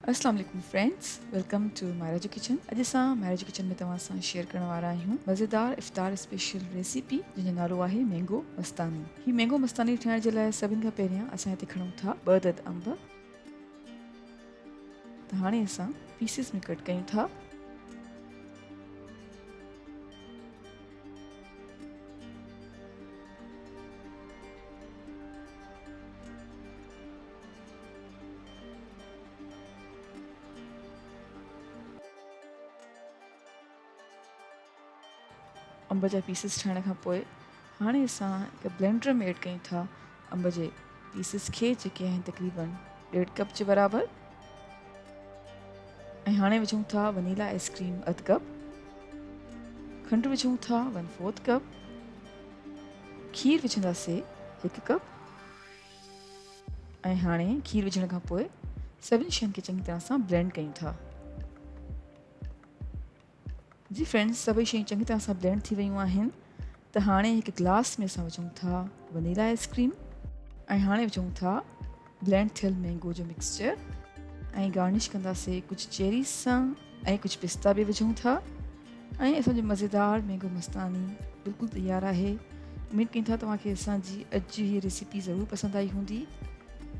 अस्सलाम वालेकुम friends, welcome two मायराजो kitchen. अॼु असां मायराजो किचन में तव्हां सां शेयर करण वारा आहियूं मज़ेदार इफ़्तार स्पेशल रेसिपी जंहिंजो नालो आहे मैंगो मस्तानी। ही मैंगो मस्तानी ठाहिण जे लाइ सभिनि खां पहिरियां असां हिते खणूं था 2 अदद अंब। त हाणे असां पीसिस में कट कयूं था। अंब जा पीसिस ठाहिण खां पोइ हाणे असां हिकु ब्लेंडर में ऐड कयूं था अंब जे पीसिस खे, जेके आहिनि तक़रीबन 1.5 कप जे बराबरि। ऐं हाणे विझूं था वनीला आइसक्रीम 1/2 कप, खंडु विझूं था 1/4 कप, खीर विझंदासीं 1 कप। ऐं हाणे खीर विझण खां पोइ सभिनी शयुनि खे चङी तरह सां ब्लेंड कयूं था। जी फ्रेंड्स, सभई शयूं चङी तरह सां ब्लेंड थी वियूं आहिनि। त हाणे हिकु गिलास में असां विझूं था वनीला आइसक्रीम ऐं हाणे विझूं था ब्लेंड थियल मैंगो जो मिक्सचर ऐं गार्निश कंदासीं कुझु चेरीज़ सां ऐं कुझु पिस्ता बि विझूं था। ऐं असांजो मज़ेदार मैंगो मस्तानी बिल्कुलु तयारु आहे। उमेदु कयूं था तव्हांखे असांजी अॼु जी हीअ रेसिपी ज़रूरु पसंदि आई हूंदी।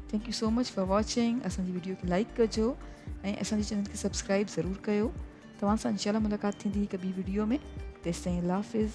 Thank you so much for watching. असांजी वीडियो खे लाइक कजो ऐं असांजे चैनल खे सब्सक्राइब ज़रूरु कयो। तव्हां सां इंशाल्लाह मुलाक़ात थींदी हिकु ॿी वीडियो में। तेसिताईं अल्लाह हाफ़िज़।